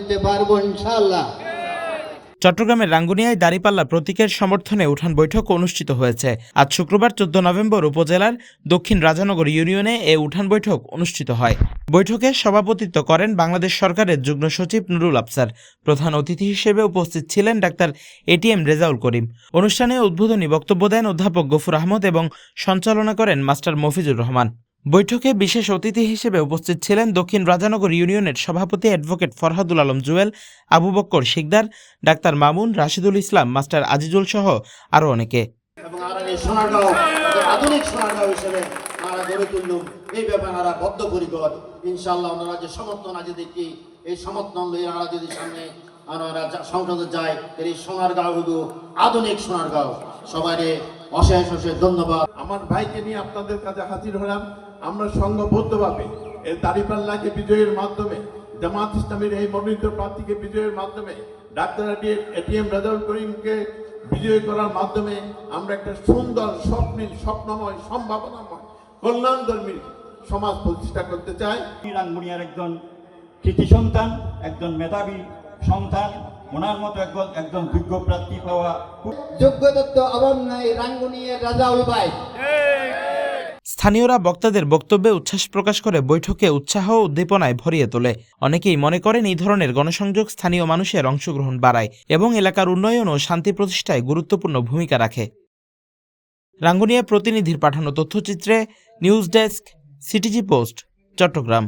দিতে পারবো ইনশাআল্লাহ। চট্টগ্রামের রাঙ্গুনিয়ায় দাঁড়িপাল্লা প্রতীকের সমর্থনে উঠান বৈঠক অনুষ্ঠিত হয়েছে। আজ শুক্রবার 14 নভেম্বর উপজেলার দক্ষিণ রাজানগর ইউনিয়নে এ উঠান বৈঠক অনুষ্ঠিত হয়। বৈঠকে সভাপতিত্ব করেন বাংলাদেশ সরকারের যুগ্ম সচিব নুরুল আফসার। প্রধান অতিথি হিসেবে উপস্থিত ছিলেন ডাক্তার এটিএম রেজাউল করিম। অনুষ্ঠানে উদ্বোধনী বক্তব্য দেন অধ্যাপক গফুর আহমদ এবং সঞ্চালনা করেন মাস্টার মফিজুর রহমান। বৈঠকে বিশেষ অতিথি হিসেবে উপস্থিত ছিলেন দক্ষিণ রাজানগর ইউনিয়নের সভাপতি অ্যাডভোকেট ফরহাদুল আলম জুয়েল, আবু বক্কর শিকদার, ডাক্তার মামুন, রাশিদুল ইসলাম, মাস্টার আজিজুল সহ আরও অনেকে। এবং সোনারগাঁও আধুনিক সোনারগাঁও হিসেবে আমরা গড়ে তুললুম, এই ব্যাপারে আমরা বদ্ধপরিকর। ইনশাআল্লাহ ওনারা যে সমর্থন আজ দেখি, এই সমর্থন লইয়ে আমরা যদি সামনে আমরা সংসদে যাই, এই সোনারগাঁও হলো আধুনিক সোনারগাঁও। সবাই অশেষ অশেষ ধন্যবাদ। আমার ভাইকে নিয়ে আপনাদের কাছে হাজির হলাম। আমরা সংঘবদ্ধভাবে এই দাঁড়িপাল্লাকে বিজয়ের মাধ্যমে, জামাত ইসলামের এই মনোনীত প্রার্থীকে বিজয়ের মাধ্যমে, ডাক্তার এটিএম রেজাউল করিমকে বিজয় করার মাধ্যমে আমরা একটা সুন্দর স্বপ্নময় সম্ভাবনাময় কল্যাণধর্মী সমাজ প্রতিষ্ঠা করতে চাই। রাঙ্গুনিয়ার একজন কৃতি সন্তান, একজন মেধাবী সন্তান, ওনার মতো একজন যোগ্য প্রার্থী পাওয়া যোগ্যদত্ত আবাম নাই রাঙ্গুনিয়ার রাজাউল ভাই। স্থানীয়রা বক্তাদের বক্তব্যে উচ্ছ্বাস প্রকাশ করে বৈঠকে উৎসাহ ও উদ্দীপনায় ভরিয়ে তোলে। অনেকেই মনে করেন এই ধরনের গণসংযোগ স্থানীয় মানুষের অংশগ্রহণ বাড়ায় এবং এলাকার উন্নয়ন ও শান্তি প্রতিষ্ঠায় গুরুত্বপূর্ণ ভূমিকা রাখে। রাঙ্গুনিয়া প্রতিনিধির পাঠানো তথ্যচিত্রে news desk, CTG post, Chittagong.